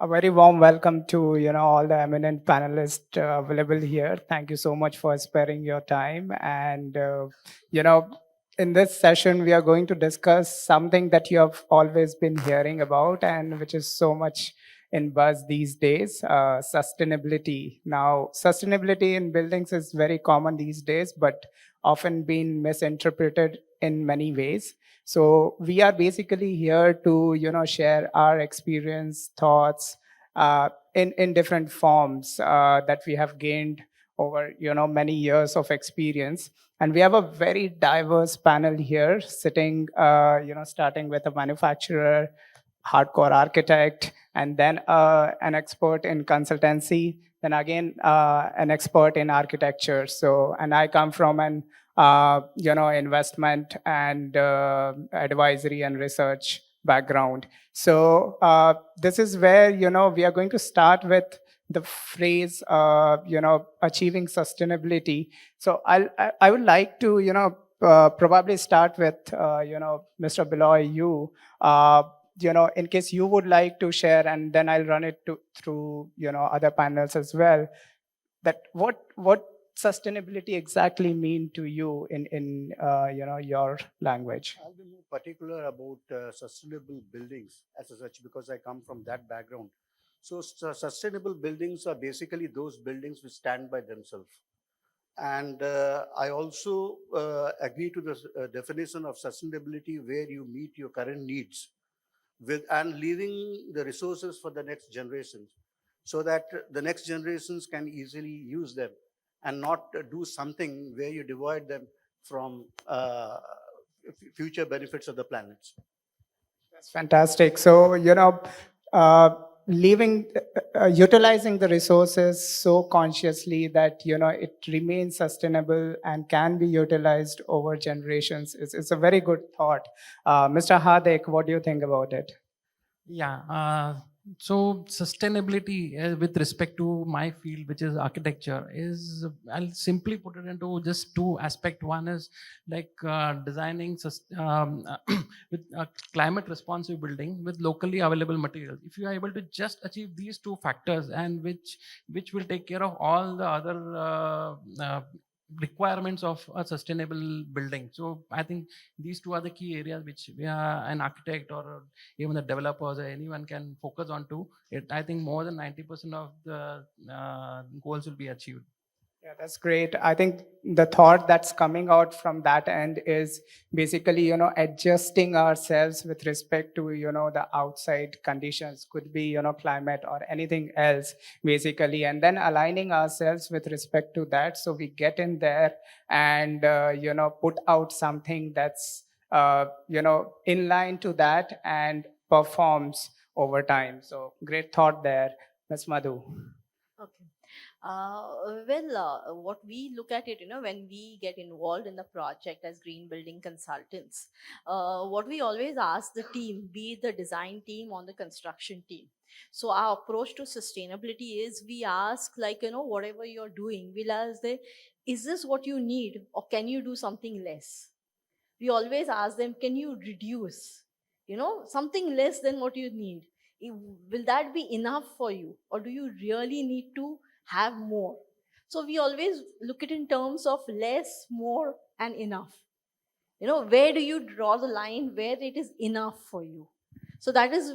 A very warm welcome to all the eminent panelists available here. Thank you so much for sparing your time. And you know, in this session, we are going to discuss something that you have always been hearing about, and which is so much in buzz these days: sustainability. Now, sustainability in buildings is very common these days, but often been misinterpreted in many ways. So we are basically here to share our experience, thoughts in different forms that we have gained over many years of experience. And we have a very diverse panel here, sitting starting with a manufacturer, hardcore architect, and then an expert in consultancy, then again an expert in architecture. So, and I come from an investment and advisory and research background. So this is where we are going to start with the phrase achieving sustainability. So I would like to probably start with Mr. Biloy, in case you would like to share, and then I'll run it through other panels as well, that what sustainability exactly mean to you in your language. I'll be more particular about sustainable buildings as such because I come from that background. So, sustainable buildings are basically those buildings which stand by themselves. And I also agree to the definition of sustainability where you meet your current needs with and leaving the resources for the next generations so that the next generations can easily use them and not do something where you divide them from future benefits of the planets. That's fantastic. So, uh, leaving, utilizing the resources so consciously that, it remains sustainable and can be utilized over generations is a very good thought. Mr. Hardik, what do you think about it? Yeah. So sustainability with respect to my field, which is architecture, is I'll simply put it into just two aspects. One is like designing with climate responsive building with locally available materials. If you are able to just achieve these two factors, and which will take care of all the other requirements of a sustainable building. So I think these two are the key areas which an architect or even the developers or anyone can focus on to it. I think more than 90% of the goals will be achieved. Yeah, that's great. I think the thought that's coming out from that end is basically, adjusting ourselves with respect to, the outside conditions, could be, climate or anything else, basically, and then aligning ourselves with respect to that. So we get in there and, put out something that's, in line to that and performs over time. So great thought there, Ms. Madhu. Okay. What we look at it, when we get involved in the project as green building consultants, what we always ask the team, be it the design team or the construction team. So our approach to sustainability is we ask, like, whatever you're doing, we'll ask is this what you need or can you do something less? We always ask them, can you reduce, something less than what you need? Will that be enough for you, or do you really need to have more? So we always look at it in terms of less, more, and enough. Where do you draw the line where it is enough for you? So that is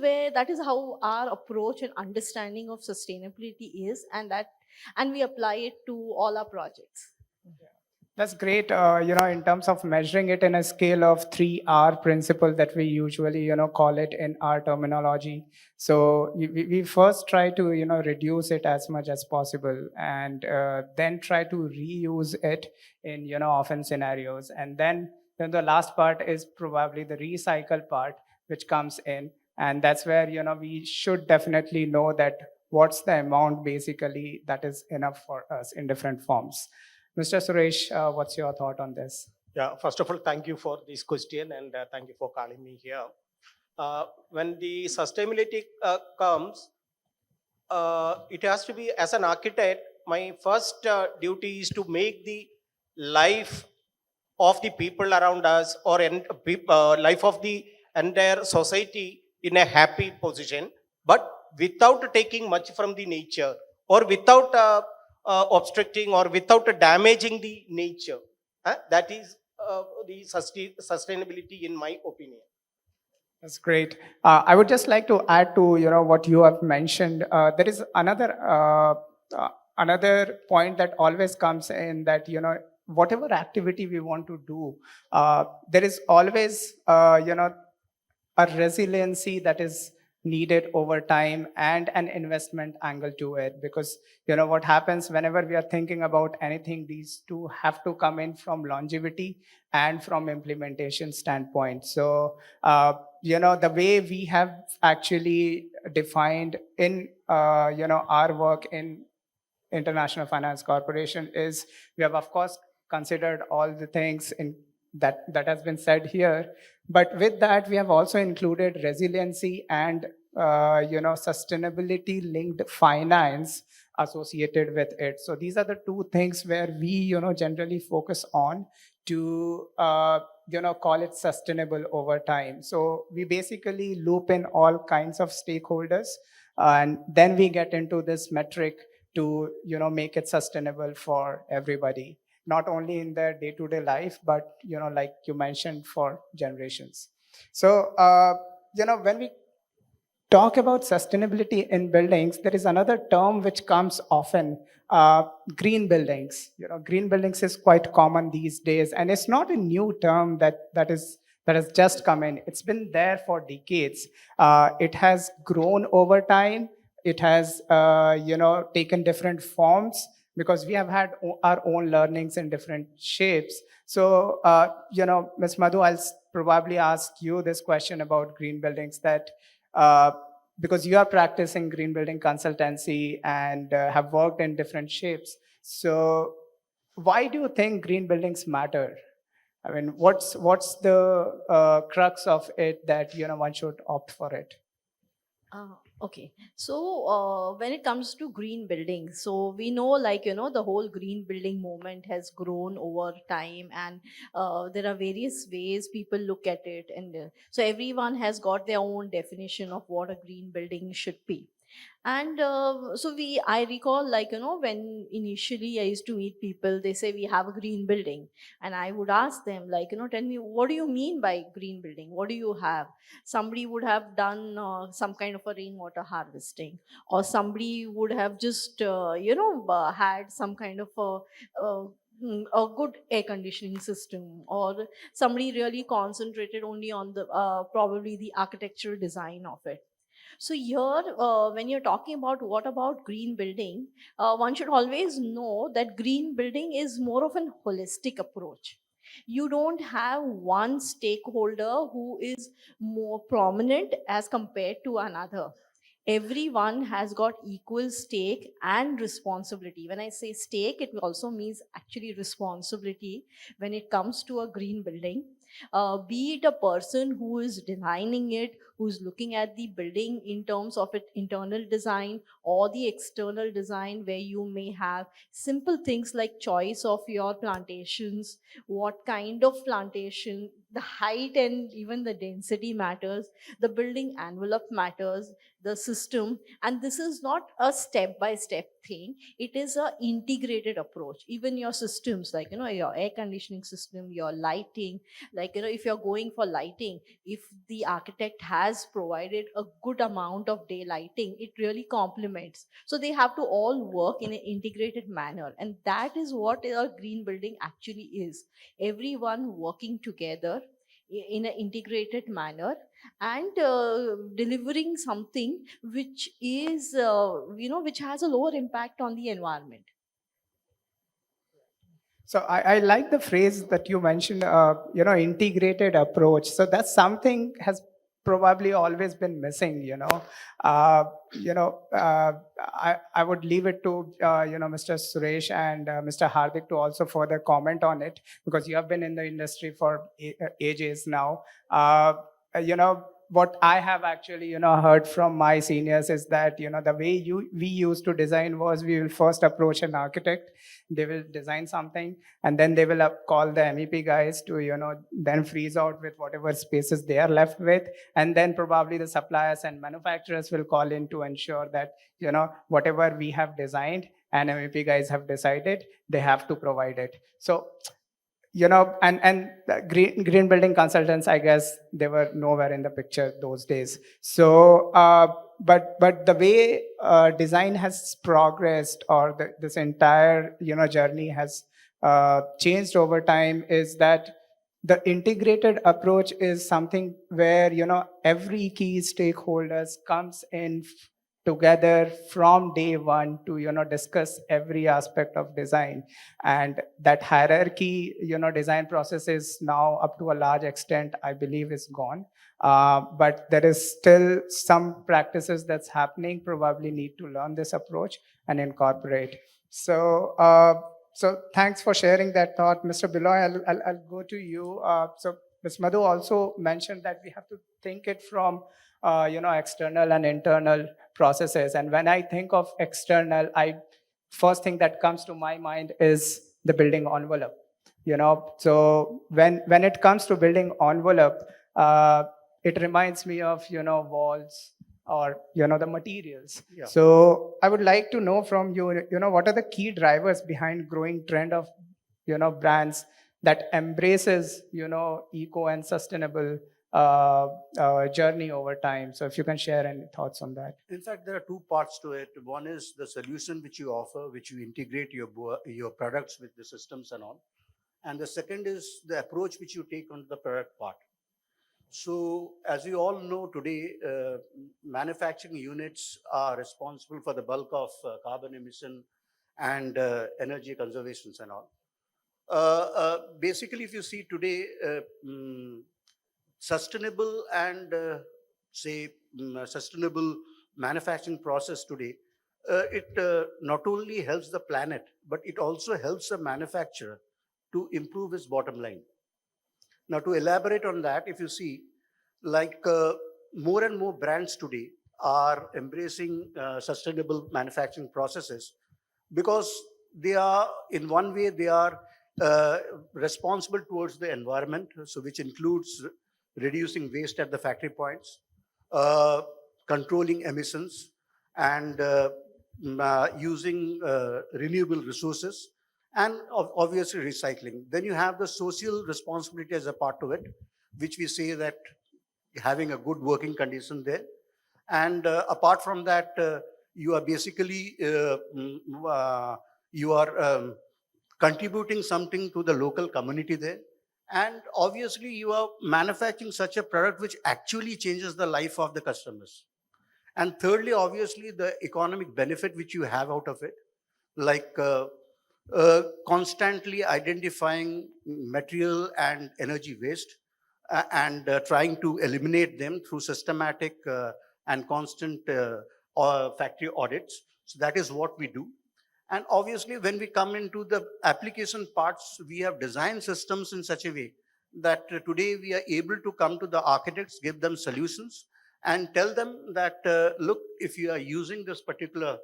how our approach and understanding of sustainability is, and we apply it to all our projects. That's great. In terms of measuring it in a scale of 3R principle that we usually, call it in our terminology. So we first try to, reduce it as much as possible, and then try to reuse it in, often scenarios. And then the last part is probably the recycle part, which comes in. And that's where, we should definitely know that what's the amount basically that is enough for us in different forms. Mr. Suresh, what's your thought on this? Yeah, first of all, thank you for this question and thank you for calling me here. When the sustainability comes, it has to be, as an architect, my first duty is to make the life of the people around us or life of the entire society in a happy position. But without taking much from the nature, or without obstructing or without damaging the nature. That is the sustainability in my opinion. That's great. I would just like to add to what you have mentioned. There is another point that always comes in, that whatever activity we want to do, there is always a resiliency that is needed over time, and an investment angle to it, because what happens whenever we are thinking about anything, these two have to come in from longevity and from implementation standpoint. So the way we have actually defined in our work in International Finance Corporation is, we have of course considered all the things in that has been said here, but with that we have also included resiliency and sustainability linked finance associated with it. So these are the two things where we generally focus on to call it sustainable over time. So we basically loop in all kinds of stakeholders, and then we get into this metric to make it sustainable for everybody, not only in their day-to-day life, but like you mentioned, for generations. So when we talk about sustainability in buildings, there is another term which comes often, green buildings. Green buildings is quite common these days, and it's not a new term that has just come in. It's been there for decades. It has grown over time. It has taken different forms, because we have had our own learnings in different shapes. So Ms. Madhu, probably ask you this question about green buildings, that because you are practicing green building consultancy and have worked in different shapes. So why do you think green buildings matter? I mean, what's the crux of it that one should opt for it? Okay. So when it comes to green buildings, so we know, like, the whole green building movement has grown over time, and there are various ways people look at it. And so everyone has got their own definition of what a green building should be. And so I recall, like, when initially I used to meet people, they say we have a green building. And I would ask them, like, tell me, what do you mean by green building? What do you have? Somebody would have done some kind of a rainwater harvesting, or somebody would have just, had some kind of a good air conditioning system, or somebody really concentrated only on the probably the architectural design of it. So here, when you're talking about what about green building, one should always know that green building is more of an holistic approach. You don't have one stakeholder who is more prominent as compared to another. Everyone has got equal stake and responsibility. When I say stake, it also means actually responsibility when it comes to a green building. Be it a person who is designing it, who's looking at the building in terms of its internal design or the external design, where you may have simple things like choice of your plantations, what kind of plantation, the height and even the density matters, the building envelope matters, the system. And this is not a step by step thing, it is a integrated approach. Even your systems, like, your air conditioning system, your lighting, like, if you're going for lighting, if the architect has provided a good amount of day lighting, it really complements. So they have to all work in an integrated manner, and that is what a green building actually is. Everyone working together in an integrated manner, and delivering something which is which has a lower impact on the environment. So I like the phrase that you mentioned, integrated approach. So that's something has probably always been missing. I would leave it to Mr. Suresh and Mr. Hardik to also further comment on it, because you have been in the industry for ages now. You know, what I have actually, heard from my seniors is that, the way we used to design was we will first approach an architect, they will design something, and then they will call the MEP guys to, then freeze out with whatever spaces they are left with. And then probably the suppliers and manufacturers will call in to ensure that, whatever we have designed and MEP guys have decided, they have to provide it. So and the green building consultants, I guess they were nowhere in the picture those days. So but the way design has progressed, or this entire journey has changed over time, is that the integrated approach is something where every key stakeholders comes in together from day one to discuss every aspect of design. And that hierarchy design process is now, up to a large extent, I believe, is gone. But there is still some practices that's happening, probably need to learn this approach and incorporate. So so thanks for sharing that thought, Mr. Biloy. I'll go to you. So Ms. Madhu also mentioned that we have to think it from external and internal processes. And when I think of external, first thing that comes to my mind is the building envelope. So when it comes to building envelope, it reminds me of walls, or the materials. Yeah. So I would like to know from you, what are the key drivers behind growing trend of brands that embraces eco and sustainable journey over time. So if you can share any thoughts on that. In fact, there are two parts to it. One is the solution which you offer, which you integrate your products with the systems and all. And the second is the approach which you take on the product part. So as you all know today, manufacturing units are responsible for the bulk of carbon emission and energy conservations and all. Basically, if you see today, sustainable and sustainable manufacturing process today, it not only helps the planet, but it also helps the manufacturer to improve his bottom line. Now, to elaborate on that, if you see, like more and more brands today are embracing sustainable manufacturing processes, because they are, in one way, they are responsible towards the environment, so which includes reducing waste at the factory points, controlling emissions, and using renewable resources, and obviously recycling. Then you have the social responsibility as a part of it, which we say that having a good working condition there. And apart from that, you are basically you are contributing something to the local community there. And obviously, you are manufacturing such a product which actually changes the life of the customers. And thirdly, obviously, the economic benefit which you have out of it, like constantly identifying material and energy waste, and trying to eliminate them through systematic and constant factory audits. So that is what we do. And obviously, when we come into the application parts, we have designed systems in such a way that today we are able to come to the architects, give them solutions, and tell them that, look, if you are using this particular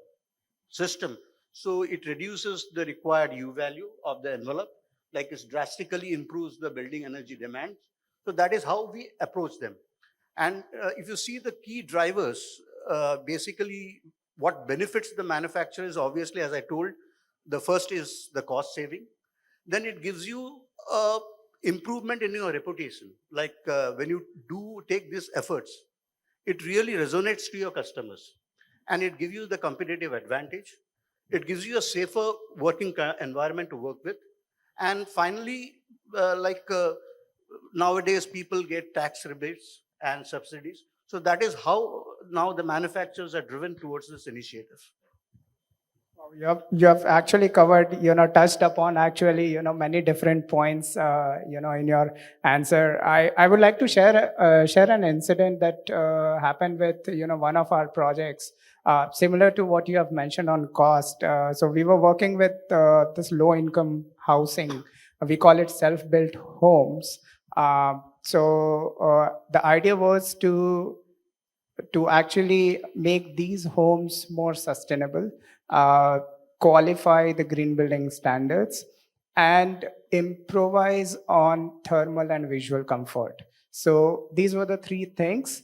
system, so it reduces the required U value of the envelope, like it drastically improves the building energy demand. So that is how we approach them. And if you see the key drivers, basically what benefits the manufacturer is, obviously, as I told, the first is the cost saving. Then it gives you improvement in your reputation. Like when you do take these efforts, it really resonates to your customers, and it gives you the competitive advantage. It gives you a safer working environment to work with. And finally, nowadays people get tax rebates and subsidies. So that is how now the manufacturers are driven towards this initiative. You have actually covered, touched upon actually, many different points, in your answer. I would like to share an incident that happened with, one of our projects, similar to what you have mentioned on cost. So we were working with this low income housing. We call it self-built homes. The idea was to actually make these homes more sustainable, uh, qualify the green building standards, and improvise on thermal and visual comfort. So these were the three things.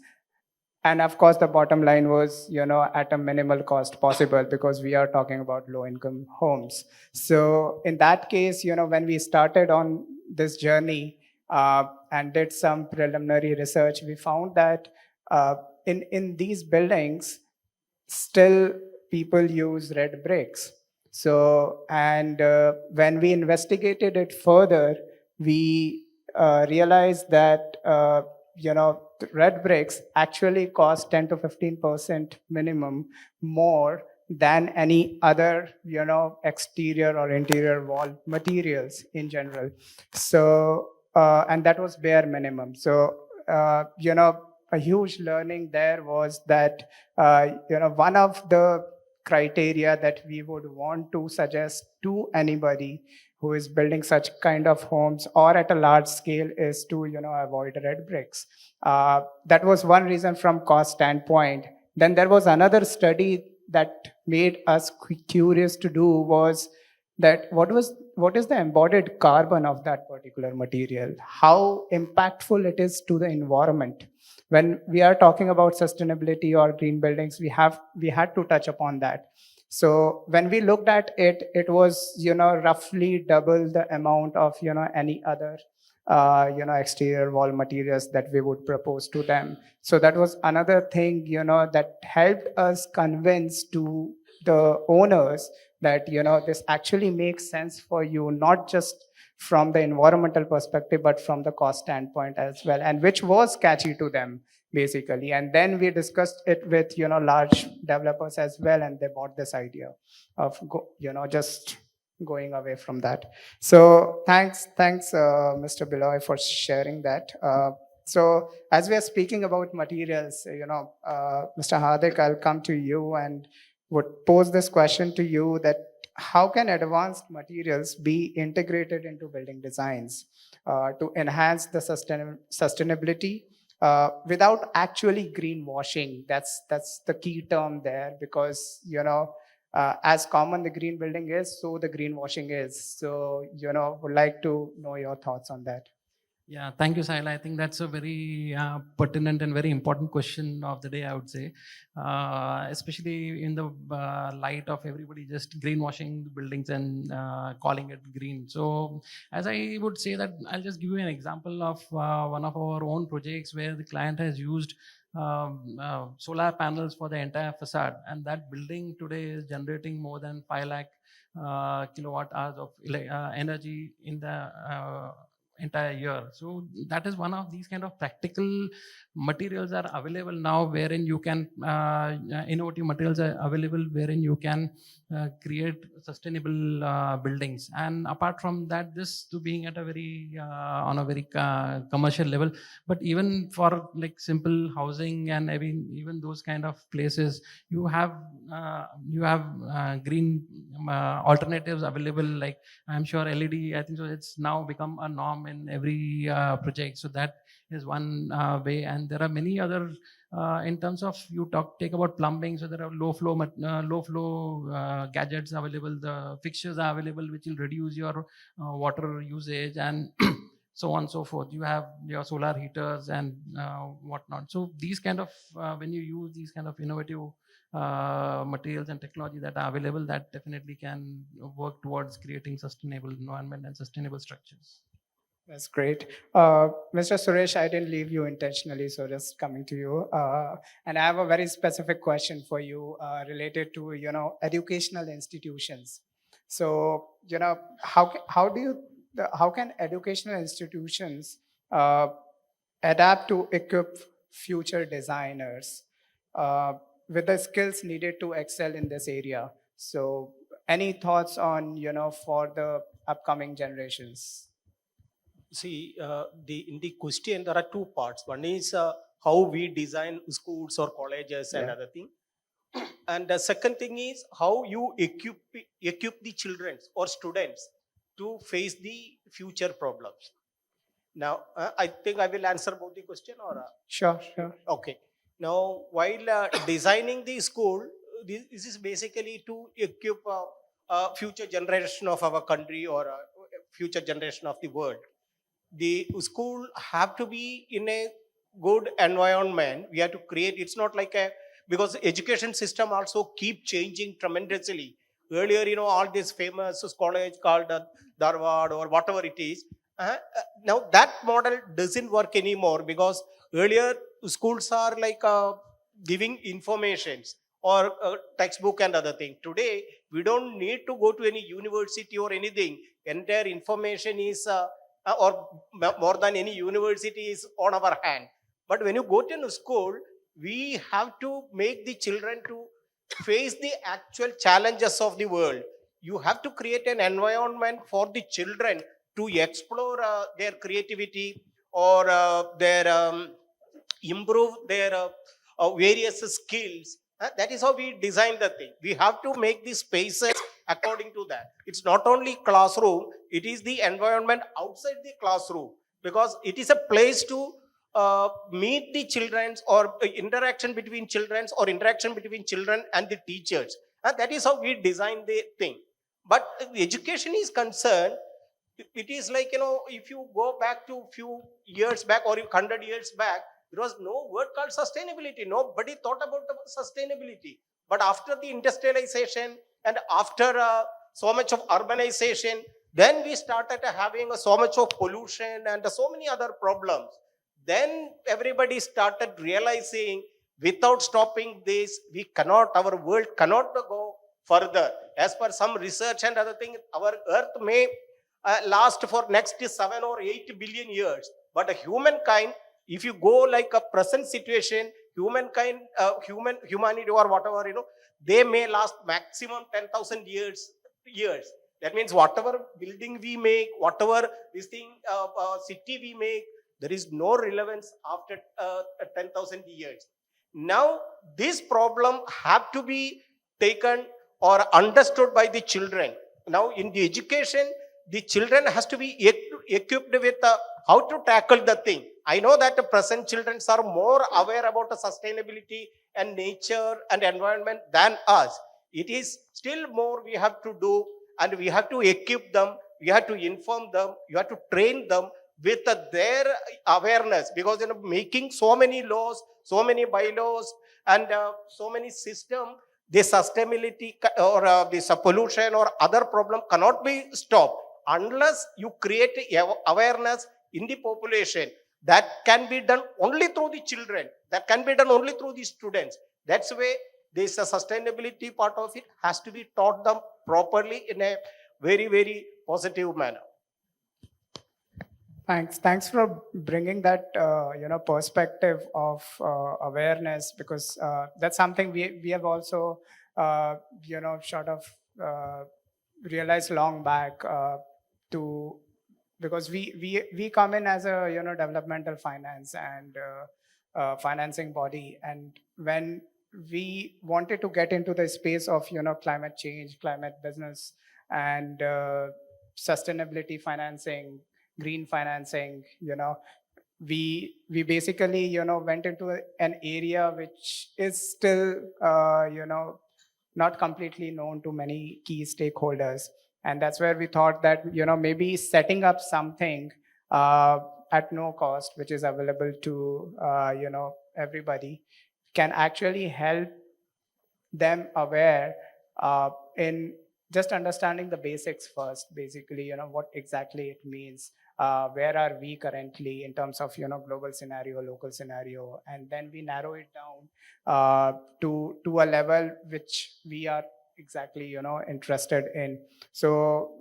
And of course, the bottom line was, at a minimal cost possible, because we are talking about low income homes. So in that case, when we started on this journey and did some preliminary research, we found that uh, in these buildings, still people use red bricks. So, and when we investigated it further, we realized that, the red bricks actually cost 10 to 15% minimum more than any other, exterior or interior wall materials in general. So, and that was bare minimum. So, a huge learning there was that one of the criteria that we would want to suggest to anybody who is building such kind of homes or at a large scale is to avoid red bricks. That was one reason from cost standpoint. Then there was another study that made us curious to do was that what is the embodied carbon of that particular material, how impactful it is to the environment. When we are talking about sustainability or green buildings, we had to touch upon that. So when we looked at it, it was roughly double the amount of any other exterior wall materials that we would propose to them. So that was another thing that helped us convince to the owners that this actually makes sense for you, not just from the environmental perspective but from the cost standpoint as well, and which was catchy to them basically. And then we discussed it with large developers as well, and they bought this idea of just going away from that. So thanks Mr. Biloy for sharing that. So as we are speaking about materials, Mr. Hardik, I'll come to you and would pose this question to you, that how can advanced materials be integrated into building designs to enhance the sustainability without actually greenwashing? That's the key term there, because as common the green building is, so the greenwashing is. So would like to know your thoughts on that. Yeah, thank you, Sahil. I think that's a very pertinent and very important question of the day, I would say, especially in the light of everybody just greenwashing the buildings and calling it green. So, as I would say that, I'll just give you an example of one of our own projects where the client has used solar panels for the entire facade, and that building today is generating more than 5 lakh kilowatt hours of energy in the entire year. So that is one of these kind of practical materials are available now, wherein you can innovative materials are available wherein you can create sustainable buildings. And apart from that, this to being at a very on a very commercial level, but even for like simple housing and even those kind of places, you have green alternatives available. Like I'm sure LED, I think so, it's now become a norm in every project. So that is one way. And there are many other in terms of take about plumbing. So there are low flow gadgets available. The fixtures are available which will reduce your water usage and so on and so forth. You have your solar heaters and whatnot. So these kind of when you use these kind of innovative materials and technology that are available, that definitely can work towards creating sustainable environment and sustainable structures. That's great. Mr. Suresh, I didn't leave you intentionally, so just coming to you. And I have a very specific question for you related to, educational institutions. So, how can educational institutions adapt to equip future designers uh, with the skills needed to excel in this area? So, any thoughts on, for the upcoming generations? See, in the question, there are two parts. One is how we design schools or colleges and Yeah. other thing. And the second thing is how you equip the children or students to face the future problems. Now, I think I will answer both the question or. Sure, sure. Okay. Now, while designing the school, this is basically to equip future generation of our country or future generation of the world. The school have to be in a good environment. We have to create. It's not like a, because education system also keep changing tremendously. Earlier, all this famous college called Darwad or whatever it is. Now that model doesn't work anymore, because earlier schools are like giving informations or textbook and other thing. Today we don't need to go to any university or anything. Entire information is more than any university is on our hand. But when you go to a school, we have to make the children to face the actual challenges of the world. You have to create an environment for the children to explore their creativity or their improve their various skills. That is how we design the thing. We have to make the spaces according to that. It's not only classroom, it is the environment outside the classroom, because it is a place to meet the children's or interaction between children's or interaction between children and the teachers. That is how we design the thing. But education is concerned, it is like, if you go back to few years back or 100 years back, there was no word called sustainability. Nobody thought about the sustainability. But after the industrialization and after so much of urbanization, then we started having so much of pollution and so many other problems. Then everybody started realizing, without stopping this, our world cannot go further. As per some research and other things, our earth may last for next 7 or 8 billion years. But humankind, if you go like a present situation, humanity or whatever, they may last maximum 10,000 years. That means whatever building we make, whatever this thing, city we make, there is no relevance after 10,000 years. Now, this problem have to be taken or understood by the children. Now, in the education, the children has to be equipped with how to tackle the thing. I know that the present children are more aware about the sustainability and nature and environment than us. It is still more we have to do, and we have to equip them, we have to inform them, you have to train them with their awareness, because making so many laws, so many bylaws, and so many system, the sustainability or this pollution or other problem cannot be stopped unless you create awareness in the population. That can be done only through the children, that can be done only through the students. That's the way this sustainability part of it has to be taught them properly in a very, very positive manner. Thanks for bringing that perspective of awareness, because that's something we have also sort of realized long back to, because we come in as a developmental finance and financing body, and when we wanted to get into the space of climate change, climate business, and sustainability financing, green financing, we basically went into an area which is still not completely known to many key stakeholders. And that's where we thought that maybe setting up something at no cost, which is available to everybody, can actually help them aware in just understanding the basics first, basically, what exactly it means, where are we currently in terms of global scenario, local scenario, and then we narrow it down to a level which we are exactly interested in. So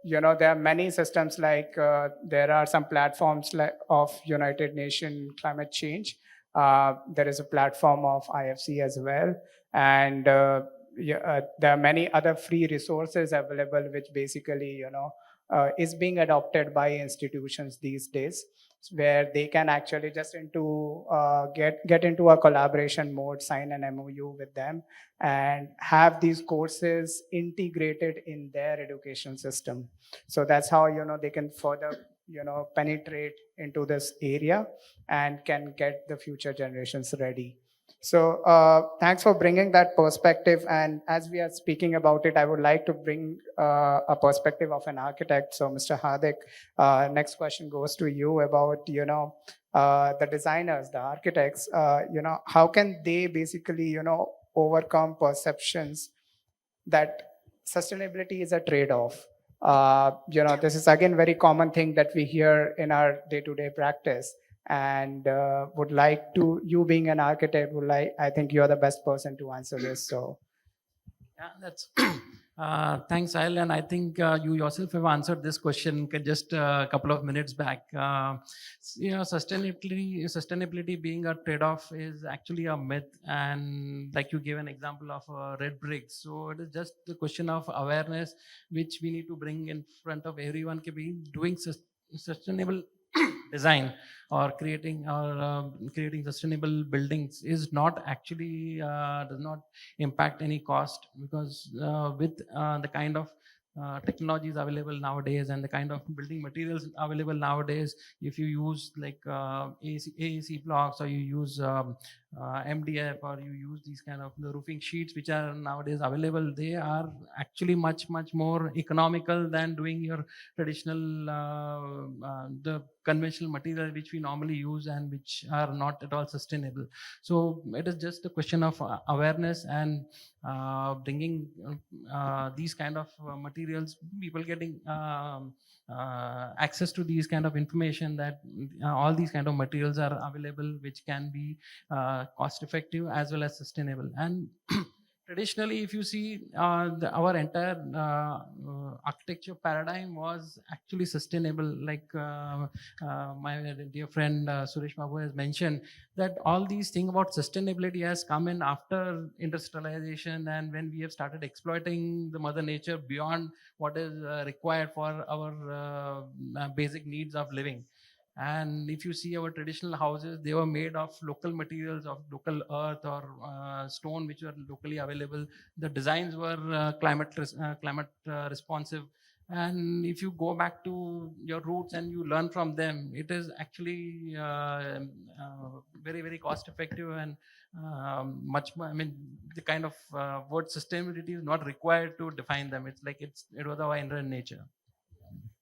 there are many systems, like there are some platforms like of United Nations climate change. There is a platform of IFC as well, and there are many other free resources available, which basically is being adopted by institutions these days, where they can actually just get into a collaboration mode, sign an MOU with them, and have these courses integrated in their education system. So that's how they can further penetrate into this area and can get the future generations ready. So thanks for bringing that perspective. And as we are speaking about it, I would like to bring a perspective of an architect. So Mr. Hardik, next question goes to you about, the designers, the architects, how can they basically, overcome perceptions that sustainability is a trade-off. This is again very common thing that we hear in our day-to-day practice. And would like to, you being an architect, would like, I think you're the best person to answer this. So Yeah, that's thanks, Sahil. And I think you yourself have answered this question just a couple of minutes back. Sustainability being a trade-off is actually a myth. And like you gave an example of red bricks. So it is just the question of awareness, which we need to bring in front of everyone. Can be doing sustainable design or creating sustainable buildings is not actually does not impact any cost, because with the kind of technologies available nowadays and the kind of building materials available nowadays, if you use like AAC blocks, or you use MDF, or you use these kind of the roofing sheets which are nowadays available, they are actually much more economical than doing your traditional the conventional material which we normally use and which are not at all sustainable. So it is just a question of awareness and bringing these kind of materials, people getting access to these kind of information, that all these kind of materials are available which can be cost effective as well as sustainable. And traditionally, if you see our entire architecture paradigm was actually sustainable. Like my dear friend Suresh Babu has mentioned, that all these things about sustainability has come in after industrialization, and when we have started exploiting the mother nature beyond what is required for our basic needs of living. And if you see our traditional houses, they were made of local materials, of local earth or stone, which were locally available. The designs were climate responsive. And if you go back to your roots and you learn from them, it is actually very cost effective and much more. I mean, the kind of word sustainability is not required to define them. It's like it was our inherent nature.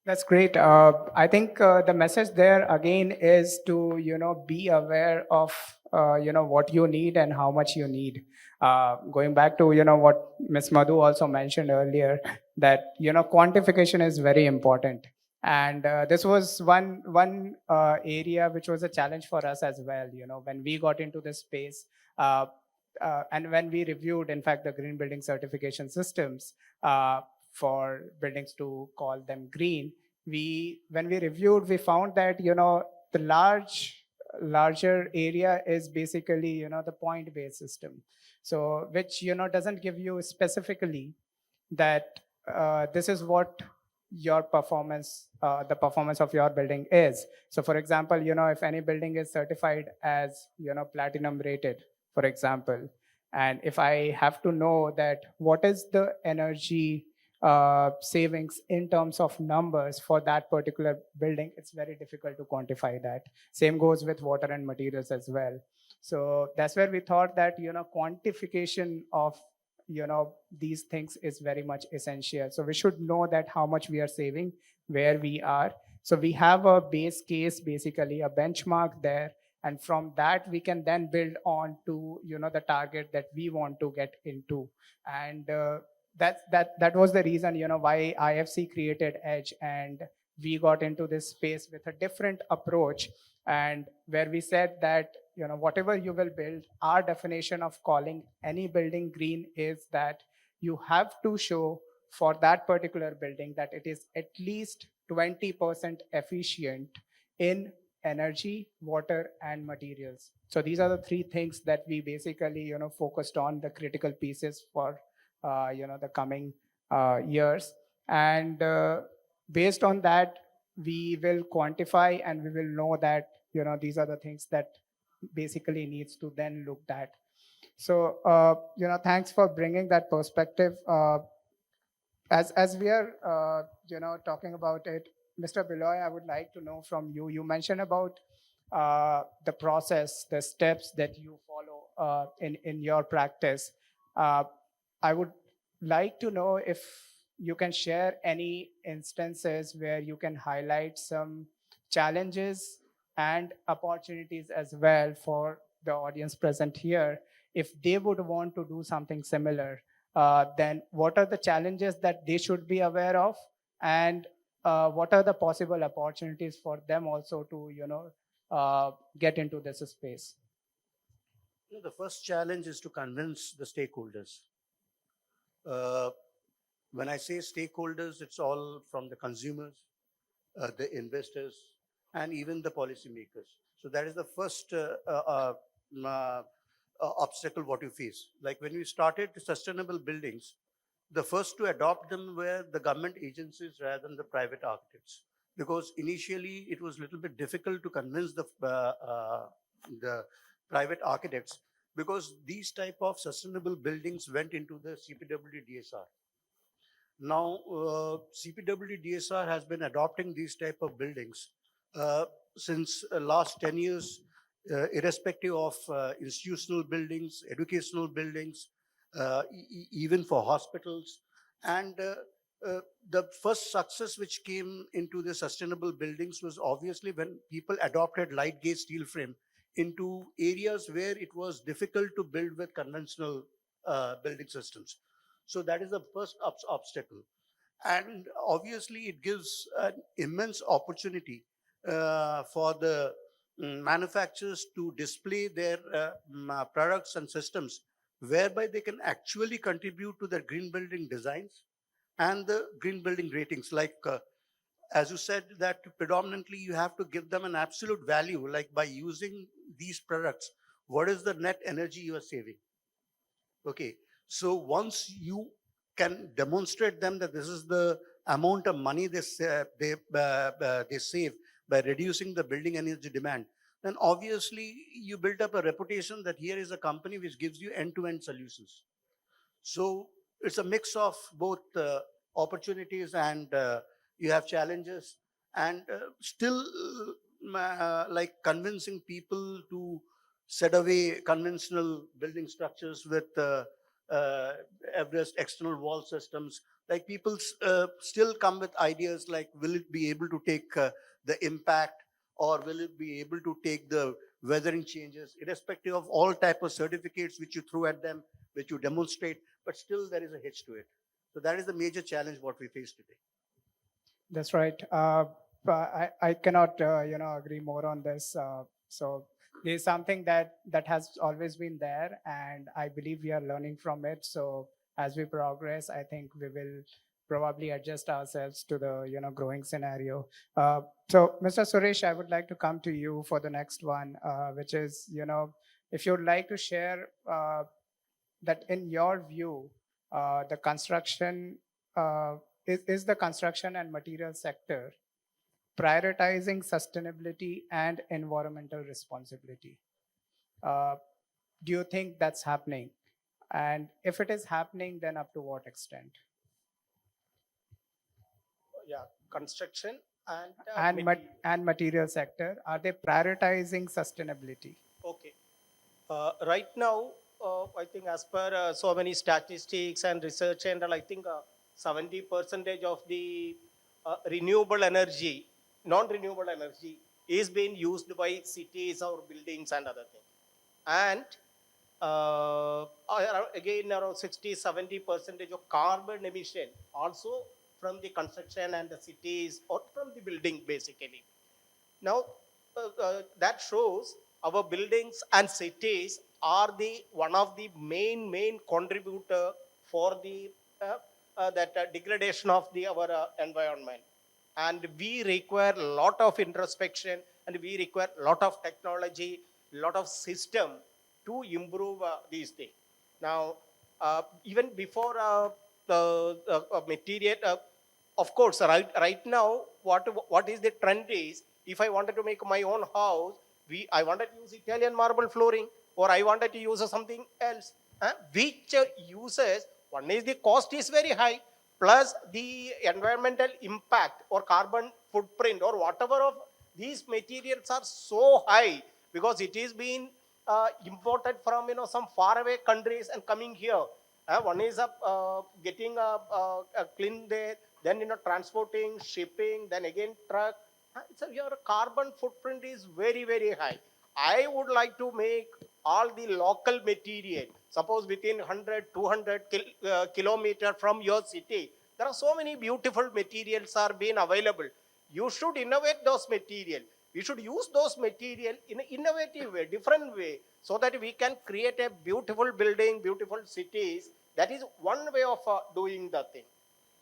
that's great. I think the message there again is to, be aware of, what you need and how much you need. Going back to, what Ms. Madhu also mentioned earlier, that, quantification is very important. And this was one area which was a challenge for us as well, when we got into this space. And when we reviewed, in fact, the green building certification systems, for buildings to call them green, when we reviewed, we found that, the larger area is basically, the point based system. So which, doesn't give you specifically that this is what your performance, the performance of your building is. So for example, if any building is certified as, platinum rated, for example, and if I have to know that what is the energy savings in terms of numbers for that particular building, it's very difficult to quantify that. Same goes with water and materials as well. So that's where we thought that, quantification of, these things is very much essential. So we should know that how much we are saving, where we are. So we have a base case, basically a benchmark there, and from that we can then build on to, the target that we want to get into. And that was the reason, why IFC created Edge, and we got into this space with a different approach, and where we said that, whatever you will build, our definition of calling any building green is that you have to show for that particular building that it is at least 20% efficient in energy, water, and materials. So these are the three things that we basically, focused on, the critical pieces for the coming years. And based on that, we will quantify and we will know that, these are the things that basically needs to then looked at. So thanks for bringing that perspective. As we are talking about it, Mr. Biloy, I would like to know from you. You mentioned about the process, the steps that you follow in your practice. Uh, I would like to know if you can share any instances where you can highlight some challenges and opportunities as well for the audience present here. If they would want to do something similar, then what are the challenges that they should be aware of? And what are the possible opportunities for them also to get into this space? The first challenge is to convince the stakeholders. Uh, when I say stakeholders, it's all from the consumers, the investors, and even the policymakers. So that is the first obstacle what you face. Like when we started sustainable buildings, the first to adopt them were the government agencies rather than the private architects, because initially it was a little bit difficult to convince the private architects, because these type of sustainable buildings went into the CPWD DSR. Now, CPWD DSR has been adopting these type of buildings since last 10 years, irrespective of institutional buildings, educational buildings, even for hospitals. And the first success which came into the sustainable buildings was obviously when people adopted light gauge steel frame into areas where it was difficult to build with conventional building systems. So that is the first obstacle. And obviously, it gives an immense opportunity for the manufacturers to display their products and systems, whereby they can actually contribute to the green building designs and the green building ratings. Like, as you said, that predominantly you have to give them an absolute value, like by using these products, what is the net energy you are saving? Okay, so once you can demonstrate them that this is the amount of money they save by reducing the building energy demand, then obviously you build up a reputation that here is a company which gives you end-to-end solutions. So it's a mix of both opportunities and you have challenges, and still like convincing people to set away conventional building structures with Everest external wall systems. Like people still come with ideas like, will it be able to take the impact, or will it be able to take the weathering changes, irrespective of all type of certificates which you throw at them, which you demonstrate, but still there is a hitch to it. So that is the major challenge what we face today. That's right. But I cannot, agree more on this. So there's something that has always been there, and I believe we are learning from it. So as we progress, I think we will probably adjust ourselves to the growing scenario. So Mr. Suresh, I would like to come to you for the next one, which is if you'd like to share that in your view, the construction is the construction and material sector prioritizing sustainability and environmental responsibility. Uh, do you think that's happening? And if it is happening, then up to what extent? Yeah, construction and And material sector, are they prioritizing sustainability? Okay. Right now, I think as per so many statistics and research and all, I think 70% of the renewable energy, non-renewable energy, is being used by cities or buildings and other things. And again, around 60-70% of carbon emission also from the construction and the cities or from the building, basically. Now, that shows our buildings and cities are the one of the main contributor for the that degradation of the our environment, and we require a lot of introspection, and we require a lot of technology, lot of system to improve these things. Now, even before the material, of course, right now, what is the trend is, if I wanted to make my own house, I wanted to use Italian marble flooring, or I wanted to use something else, which uses, one is the cost is very high, plus the environmental impact or carbon footprint or whatever of these materials are so high because it is being imported from some faraway countries and coming here. One is getting a clean there, then transporting, shipping, then again truck. So your carbon footprint is very, very high. I would like to make all the local material. Suppose within 100, 200 kilometer from your city, there are so many beautiful materials are being available. You should innovate those material. We should use those material in an innovative way, different way, so that we can create a beautiful building, beautiful cities. That is one way of doing the thing.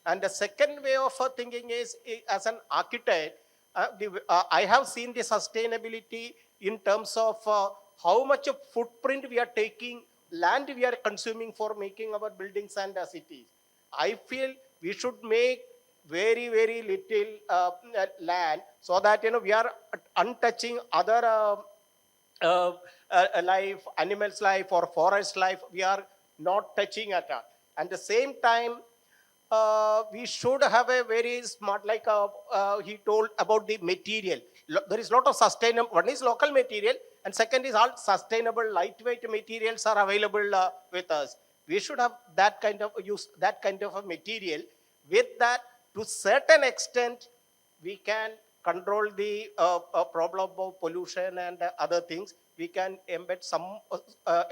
And the second way of thinking is as an architect, I have seen the sustainability in terms of how much of footprint we are taking, land we are consuming for making our buildings and cities. I feel we should make very, very little land so that we are untouching other life, animals' life, or forest life. We are not touching at all. At the same time, we should have a very smart, like he told about the material. There is a lot of sustainable, one is local material, and second is all sustainable, lightweight materials are available with us. We should have that kind of use, that kind of a material. With that, to certain extent, we can control the problem of pollution and other things. We can embed some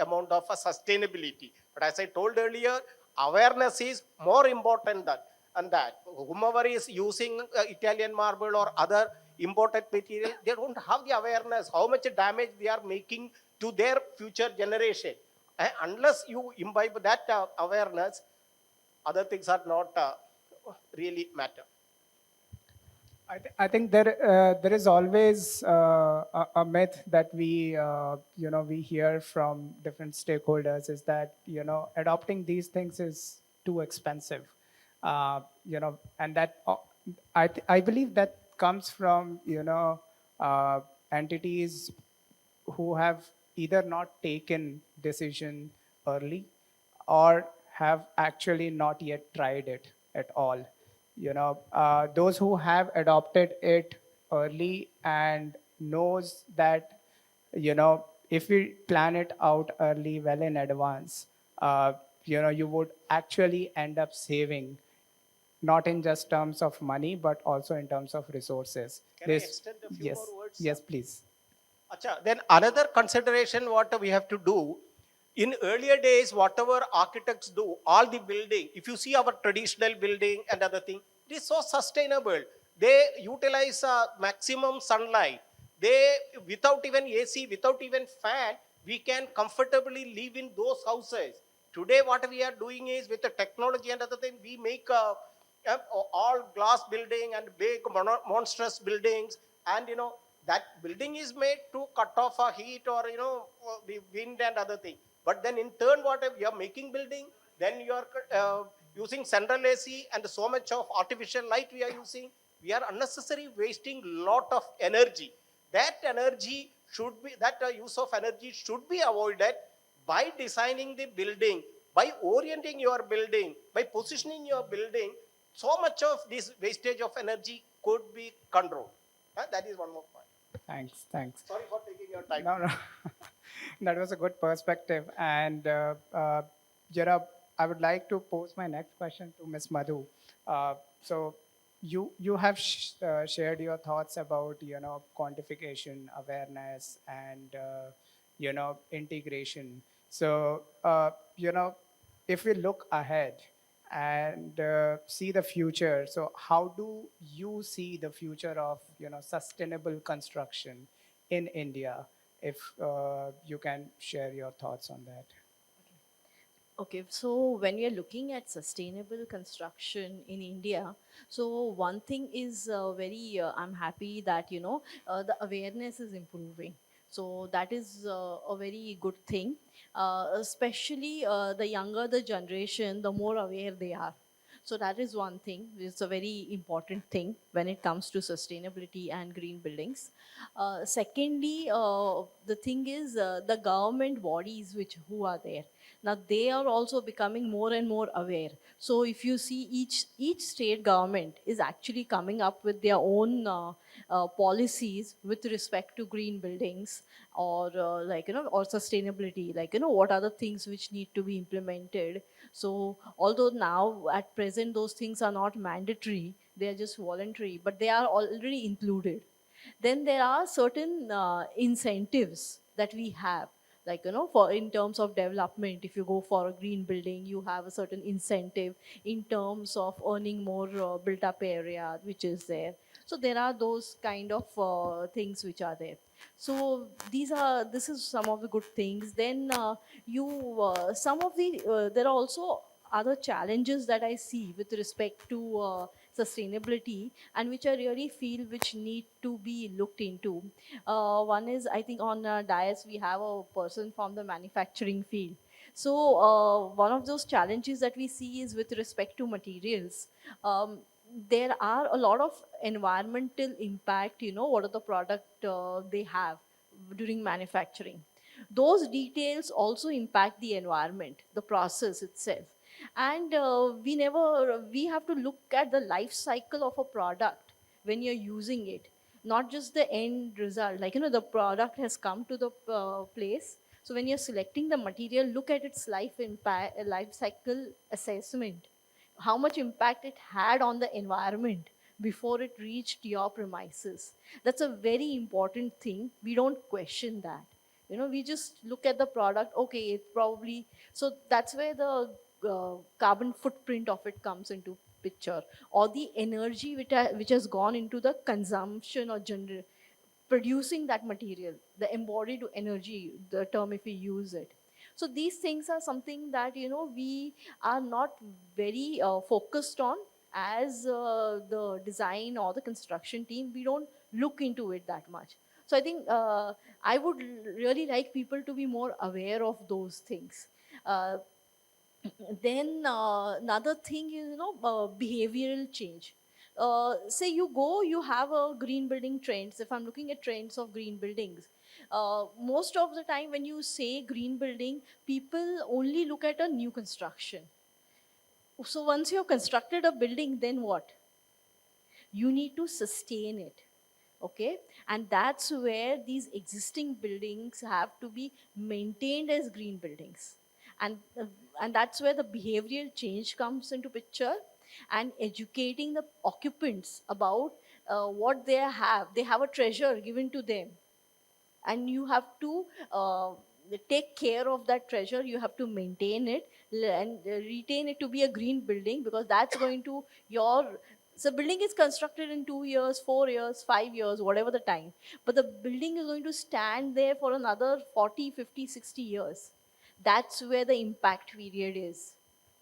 amount of sustainability. But as I told earlier, awareness is more important than and that. Whomever is using Italian marble or other imported material, they don't have the awareness how much damage they are making to their future generation. Unless you imbibe that awareness, other things are not really matter. I think there is always a myth that we hear from different stakeholders is that adopting these things is too expensive, and that I believe that comes from entities who have either not taken decision early or have actually not yet tried it at all. Those who have adopted it early and knows that if we plan it out early, well in advance, you would actually end up saving, not in just terms of money but also in terms of resources. Can I extend a few Yes, more words? yes, please. Acha, then another consideration what we have to do, in earlier days, whatever architects do, all the building, if you see our traditional building and other thing, it is so sustainable. They utilize maximum sunlight. They, without even AC, without even fan, we can comfortably live in those houses. Today, what we are doing is with the technology and other thing, we make all glass building and big monstrous buildings, and that building is made to cut off a heat or the wind and other thing. But then in turn, what we are making building, then you are using central AC and so much of artificial light we are using. We are unnecessarily wasting lot of energy. That energy should be, that use of energy should be avoided by designing the building, by orienting your building, by positioning your building. So much of this wastage of energy could be controlled. That is one more point. Thanks. Sorry for taking your time. No. That was a good perspective. And, I would like to pose my next question to Ms. Madhu. So you have shared your thoughts about, quantification, awareness, and, integration. So, if we look ahead and see the future, so how do you see the future of, sustainable construction in India? If you can share your thoughts on that. Okay, so when we are looking at sustainable construction in India, so one thing is I'm happy that, the awareness is improving. So that is a very good thing, especially the younger the generation, the more aware they are. So that is one thing. It's a very important thing when it comes to sustainability and green buildings. Secondly, the thing is the government bodies who are there. Now they are also becoming more and more aware. So if you see, each state government is actually coming up with their own policies with respect to green buildings, or or sustainability, what are the things which need to be implemented. So although now at present those things are not mandatory, they are just voluntary, but they are already included. Then there are certain incentives that we have, for in terms of development. If you go for a green building, you have a certain incentive in terms of earning more built up area which is there. So there are those kind of things which are there. So this is some of the good things. Then you some of the there are also other challenges that I see with respect to sustainability, and which I really feel which need to be looked into. One is, I think on dais we have a person from the manufacturing field. So one of those challenges that we see is with respect to materials. There are a lot of environmental impact, what are the product they have during manufacturing. Those details also impact the environment, the process itself. And we have to look at the life cycle of a product when you're using it, not just the end result. The product has come to the place. So when you're selecting the material, look at its life cycle assessment, how much impact it had on the environment before it reached your premises. That's a very important thing. We don't question that. We just look at the product. Okay, it probably. So that's where the carbon footprint of it comes into picture, or the energy which has gone into the consumption or producing that material, the embodied energy, the term if we use it. So these things are something that we are not very focused on as the design or the construction team. We don't look into it that much. So I think I would really like people to be more aware of those things. uh, then another thing is, behavioral change. Say you have a green building trends. If I'm looking at trends of green buildings, most of the time when you say green building, people only look at a new construction. So once you've constructed a building, then what? You need to sustain it. Okay, and that's where these existing buildings have to be maintained as green buildings. And uh, and that's where the behavioral change comes into picture, and educating the occupants about what they have a treasure given to them, and you have to take care of that treasure. You have to maintain it, and retain it to be a green building, because that's going to your. So building is constructed in 2 years, 4 years, 5 years, whatever the time, but the building is going to stand there for another 40, 50, 60 years. That's where the impact period is,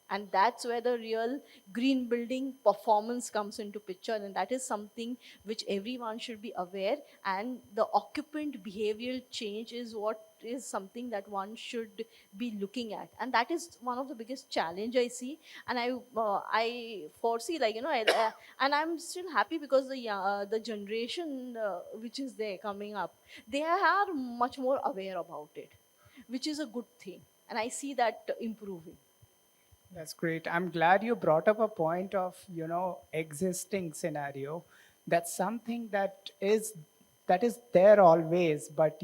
and that's where the real green building performance comes into picture. And that is something which everyone should be aware. And the occupant behavioral change is what is something that one should be looking at, and that is one of the biggest challenge I see. And I foresee, and I'm still happy because the generation which is there coming up, they are much more aware about it, which is a good thing, and I see that improving. That's great. I'm glad you brought up a point of, existing scenario. That's something that is there always, but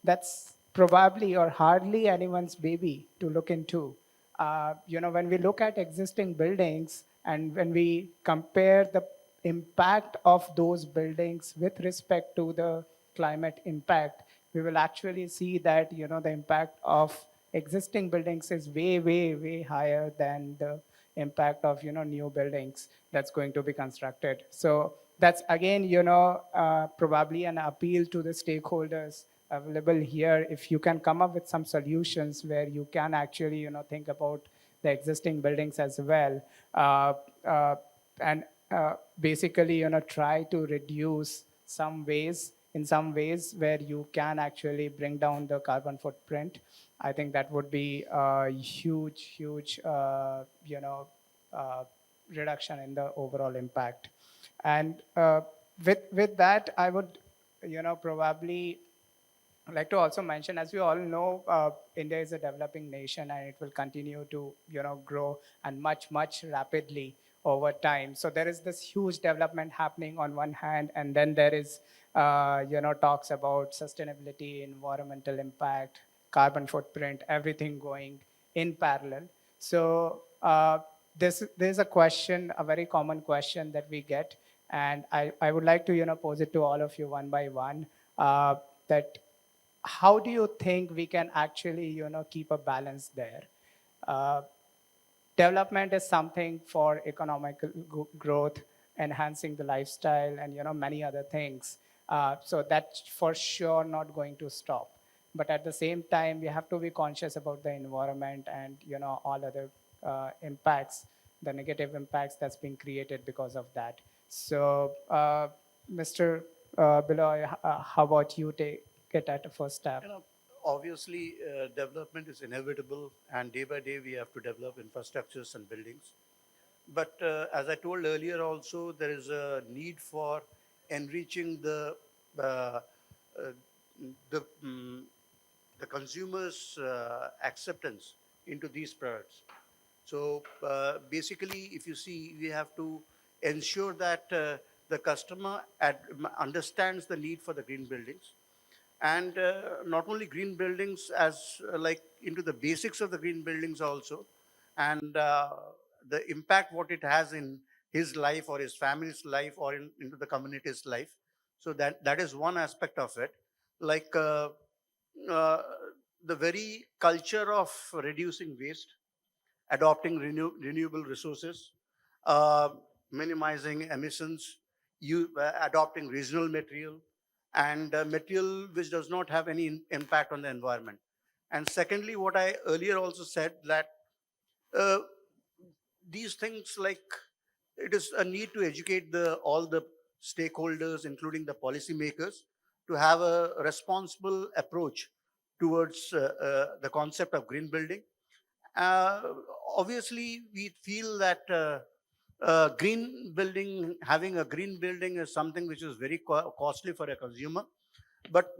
that's probably or hardly anyone's baby to look into. When we look at existing buildings and when we compare the impact of those buildings with respect to the climate impact, we will actually see that the impact of existing buildings is way, way, way higher than the impact of new buildings that's going to be constructed. So that's again probably an appeal to the stakeholders available here. If you can come up with some solutions where you can actually think about the existing buildings as well, uh, uh, and basically try to reduce some ways where you can actually bring down the carbon footprint. I think that would be a huge uh, reduction in the overall impact. And with that, I would probably I'd like to also mention, as we all know, India is a developing nation, and it will continue to, grow and much rapidly over time. So there is this huge development happening on one hand, and then there is, talks about sustainability, environmental impact, carbon footprint, everything going in parallel. So there's a question, a very common question that we get, and I would like to, pose it to all of you one by one. That how do you think we can actually keep a balance there? uh, Development is something for economic growth, enhancing the lifestyle, and many other things. So that's for sure not going to stop, but at the same time we have to be conscious about the environment and all other impacts, the negative impacts that's being created because of that. So Mr. Biloy, how about you take it at the first step? You know, obviously, development is inevitable, and day by day we have to develop infrastructures and buildings. But as I told earlier, also there is a need for enriching uh, uh, the mm, the consumers' acceptance into these products. So basically, if you see, we have to ensure that the customer understands the need for the green buildings, and not only green buildings as like into the basics of the green buildings also, and the impact what it has in his life or his family's life or into the community's life. So that is one aspect of it. Like uh, the very culture of reducing waste, adopting renewable resources, uh, minimizing emissions, adopting regional material, and material which does not have any impact on the environment. And secondly, what I earlier also said, that uh, these things, like, it is a need to educate all the stakeholders, including the policymakers, to have a responsible approach towards the concept of green building. uh, Obviously, we feel that green building, having a green building is something which is very costly for a consumer. But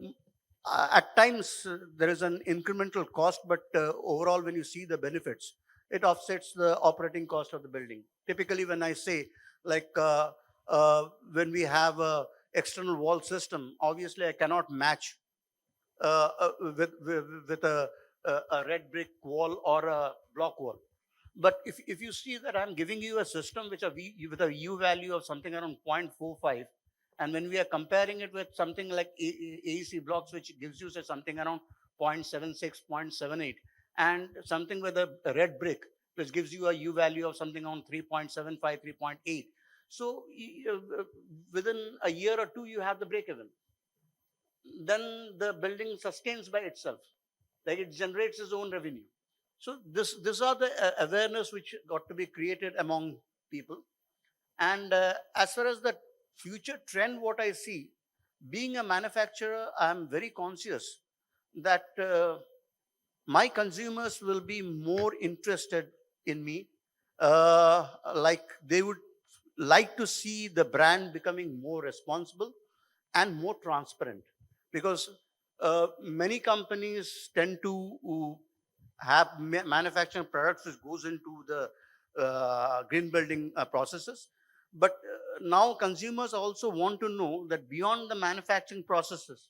at times there is an incremental cost, but overall, when you see the benefits, it offsets the operating cost of the building. Typically, when I say, like, when we have a external wall system, obviously I cannot match with a red brick wall or a block wall. But if you see that I'm giving you a system with a U value of something around 0.45, and when we are comparing it with something like AEC blocks, which gives you, say, something around 0.76, 0.78, and something with a red brick, which gives you a U value of something around 3.75, 3.8. So within a year or two, you have the break even. Then the building sustains by itself, like it generates its own revenue. So these are the awareness which got to be created among people. And as far as the future trend, what I see, being a manufacturer, I'm very conscious that my consumers will be more interested in me. Like, they would like to see the brand becoming more responsible and more transparent, because many companies tend to have manufacturing products which goes into the green building processes. But now consumers also want to know that beyond the manufacturing processes,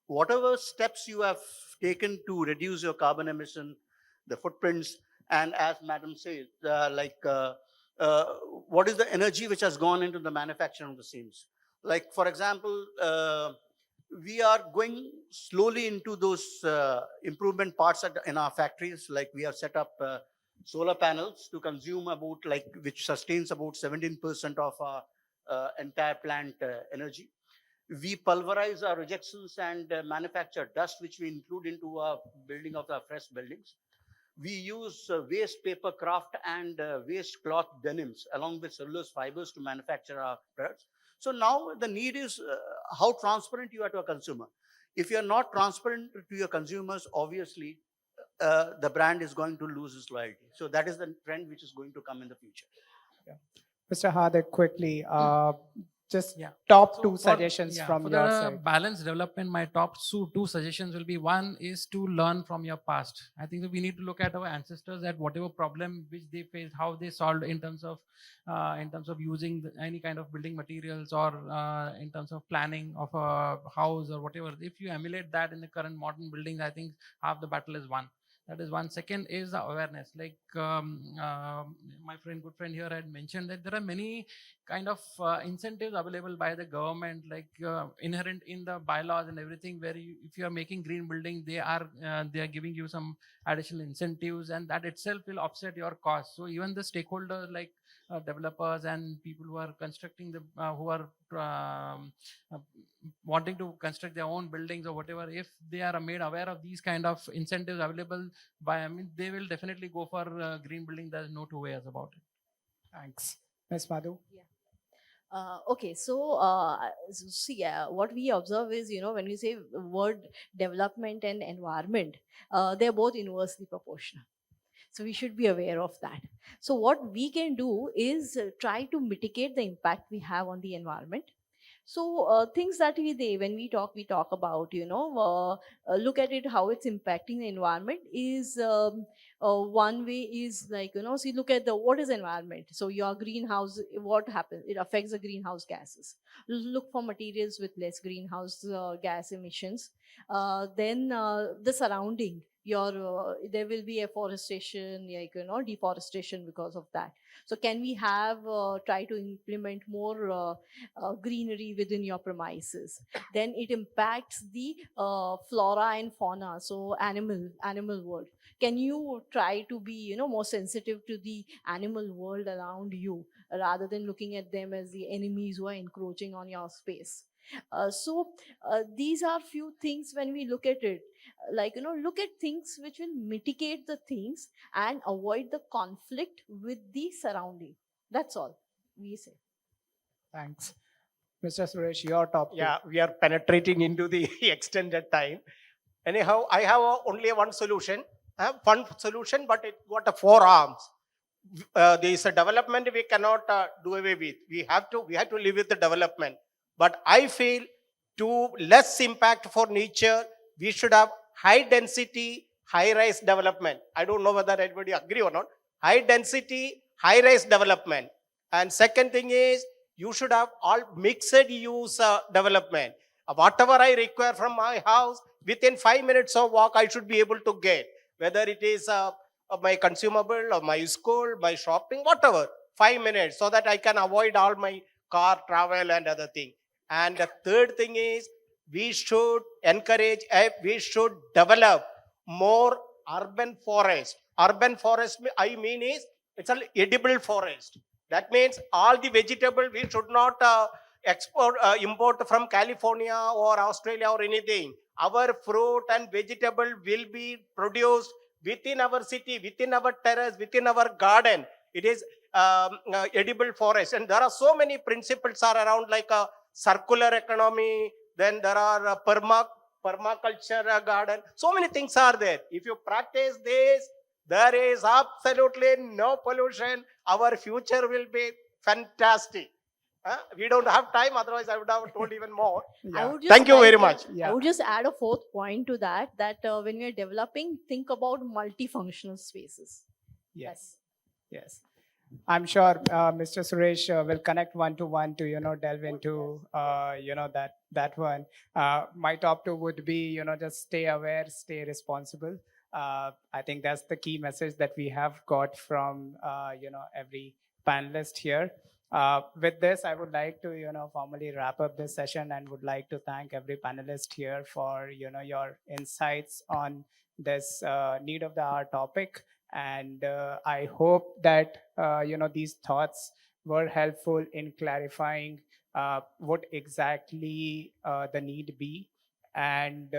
whatever steps you have taken to reduce your carbon emission, the footprints, and as madam said, uh, what is the energy which has gone into the manufacturing of the scenes. Like, for example, we are going slowly into those improvement parts in our factories. Like, we have set up solar panels to consume about, like, which sustains about 17% of our entire plant energy. We pulverize our rejections and manufacture dust, which we include into our building of our fresh buildings. We use waste paper craft and waste cloth denims along with cellulose fibers to manufacture our products. So now the need is how transparent you are to a consumer. If you are not transparent to your consumers, obviously the brand is going to lose its loyalty. So that is the trend which is going to come in the future. Yeah. Mr. Hardik, quickly, just Yeah. top So two for, suggestions yeah, from for your the side. balanced development, my top two suggestions will be: one is to learn from your past. I think that we need to look at our ancestors, at whatever problem which they faced, how they solved in terms of using any kind of building materials, or in terms of planning of a house or whatever. If you emulate that in the current modern buildings, I think half the battle is won. That is one. Second is the awareness. Like my good friend here had mentioned, that there are many kind of incentives available by the government, like inherent in the bylaws and everything, where if you are making green building, they are giving you some additional incentives, and that itself will offset your cost. So even the stakeholders, like developers and people who are constructing who are uh, wanting to construct their own buildings or whatever, if they are made aware of these kind of incentives available by, I mean, they will definitely go for green building. There's no two ways about it. Thanks. Ms. Madhu? Okay, so see, what we observe is, when we say word development and environment, they're both inversely proportional. So we should be aware of that. So what we can do is try to mitigate the impact we have on the environment. So things that when we talk about, look at it, how it's impacting the environment is one way is like, see, look at what is environment. So your greenhouse, what happens? It affects the greenhouse gases. Look for materials with less greenhouse gas emissions. Then the surrounding, there will be afforestation, like, deforestation because of that. So can we have try to implement more greenery within your premises? Then it impacts the flora and fauna, so animal world. Can you try to be, more sensitive to the animal world around you, rather than looking at them as the enemies who are encroaching on your space? These are few things when we look at it, like, look at things which will mitigate the things and avoid the conflict with the surrounding. That's all we say. Thanks. Mr. Suresh, your top two. Yeah, we are penetrating into the extended time. Anyhow, I have only one solution. I have one solution, but it got a four arms. There is a development we cannot do away with. We have to live with the development. But I feel, to less impact for nature, we should have high density, high rise development. I don't know whether everybody agree or not. High density, high rise development. And second thing is, you should have all mixed use development. Whatever I require from my house, within 5 minutes of walk, I should be able to get. Whether it is my consumable or my school, my shopping, whatever, 5 minutes, so that I can avoid all my car travel and other thing. And the third thing is, we should encourage, we should develop more urban forest. Urban forest, I mean, is it's an edible forest. That means all the vegetable we should not import from California or Australia or anything. Our fruit and vegetable will be produced within our city, within our terrace, within our garden. It is edible forest, and there are so many principles are around, like a circular economy. Then there are permaculture garden. So many things are there. If you practice this, there is absolutely no pollution. Our future will be fantastic. We don't have time, otherwise I would have told even more. Yeah. Thank you very much. Yeah. I would just add a fourth point to that, when we are developing, think about multifunctional spaces. Yes. Yes. I'm sure Mr. Suresh will connect one to delve into that one. My top two would be just stay aware, stay responsible. I think that's the key message that we have got from every panelist here. With this, I would like to formally wrap up this session, and would like to thank every panelist here for your insights on this need of the hour topic. And I hope that these thoughts were helpful in clarifying what exactly the need be, and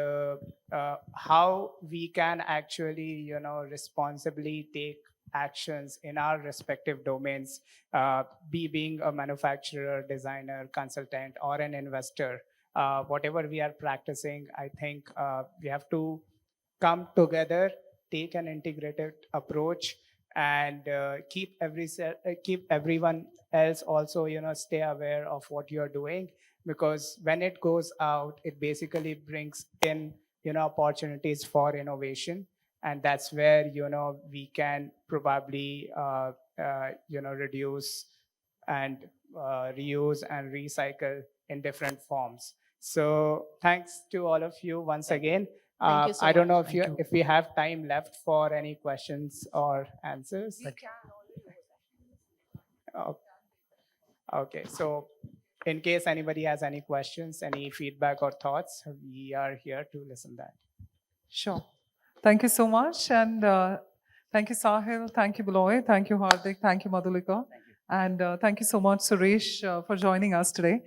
how we can actually responsibly take actions in our respective domains, being a manufacturer, designer, consultant, or an investor. Whatever we are practicing, I think we have to come together, take an integrated approach, and keep everyone else also, stay aware of what you're doing, because when it goes out, it basically brings in, opportunities for innovation. And that's where, we can probably, reduce and reuse and recycle in different forms. So thanks to all of you once again. Thank you so I don't much. know Thank you. if we have time left for any questions or answers. Oh, okay, so in case anybody has any questions, any feedback or thoughts, we are here to listen that. Sure. Thank you so much. And thank you, Sahil. Thank you, Biloy. Thank you, Hardik. Thank you, Madhulika. And thank you so much, Suresh, for joining us today.